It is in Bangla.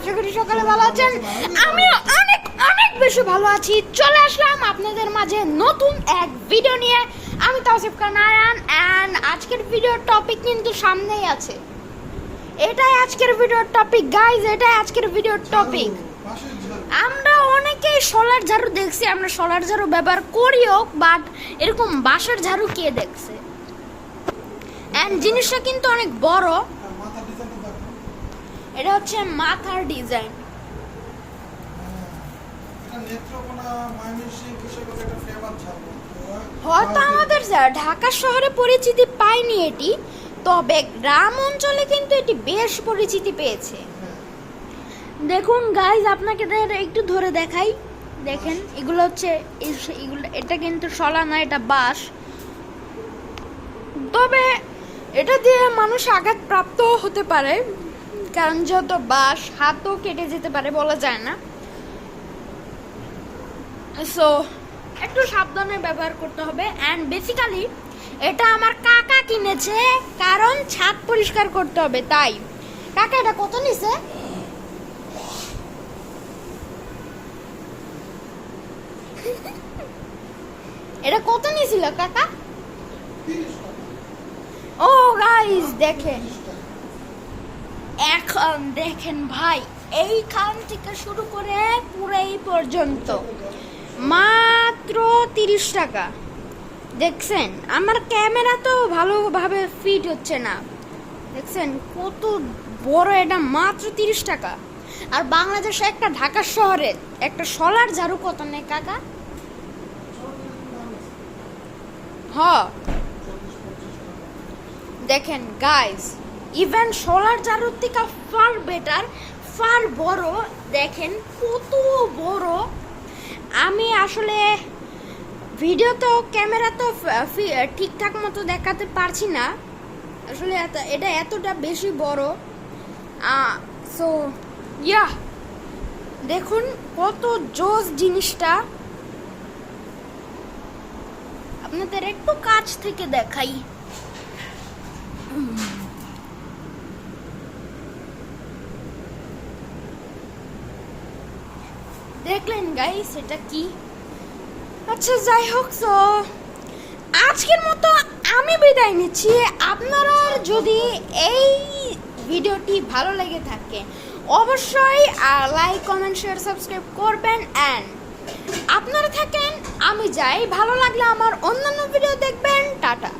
আশা করি সকালে ভালো আছেন। আমিও অনেক অনেক বেশি ভালো আছি। চলে আসলাম আপনাদের মাঝে নতুন এক ভিডিও নিয়ে। আমি তাওসিফ খান আয়ান এন্ড আজকের ভিডিওর টপিক কিন্তু সামনেই আছে। এটাই আজকের ভিডিওর টপিক গাইজ, এটাই আজকের ভিডিওর টপিক। আমরা অনেকেই সোলার ঝাড়ু দেখছি, আমরা সোলার ঝাড়ু ব্যবহার করিও, বাট এরকম বাঁশের ঝাড়ু কে দেখছে? এন্ড জিনিসটা কিন্তু অনেক বড়। এটা হচ্ছে মাথার ডিজাইন। হয়তো আমাদের ঢাকা শহরে পরিচিতি পায়নি এটি, তবে গ্রাম অঞ্চলে কিন্তু এটি বেশ পরিচিতি পেয়েছে। দেখুন গাইজ, আপনাকে একটু ধরে দেখাই। দেখেন এগুলো হচ্ছে এটা কিন্তু শলা না, এটা বাঁশ। তবে এটা দিয়ে মানুষ আঘাতপ্রাপ্ত হতে পারে, কারণ যেহেতু বাঁশ, হাতও কেটে যেতে পারে, বলা যায় না। সো একটু সাবধানে ব্যবহার করতে হবে। অ্যান্ড বেসিক্যালি এটা আমার কাকা কিনেছে, কারণ ছাদ পরিষ্কার করতে হবে তাই। কাকা এটা কত নিছে? এটা কত নিছিল কাকা? ও গাইস দেখেন, এখন দেখেন ভাই, এইখান থেকে শুরু করে পুরো এই পর্যন্ত মাত্র 30 টাকা। দেখছেন আমার ক্যামেরা তো ভালোভাবে ফিট হচ্ছে না, দেখছেন কত বড় এটা, মাত্র 30 টাকা। আর বাংলাদেশে একটা ঢাকা শহরে একটা সোলার ঝাড়ু কত নেয় কাকা? দেখেন গাইস, ইভেন সোলার ঝাড়ুর থেকে ফার বেটার, ফার বড়। দেখেন কত বড়। আমি আসলে ভিডিও তো ক্যামেরা তো ঠিকঠাক মতো দেখাতে পারছি না, আসলে এটা এতটা বেশি বড়। সো ইয়া, দেখুন কত জোস জিনিসটা। আপনাদের একটু কাছ থেকে দেখাই। দেখলেন গাইস এটা কি? আচ্ছা যাই হোক, সো আজকের মতো আমি বিদায় নিচ্ছি। আপনারা যদি এই ভিডিওটি ভালো লেগে থাকে অবশ্যই লাইক, কমেন্ট, শেয়ার, সাবস্ক্রাইব করবেন। অ্যান্ড আপনারা থাকেন, আমি যাই। ভালো লাগলে আমার অন্যান্য ভিডিও দেখবেন। টাটা।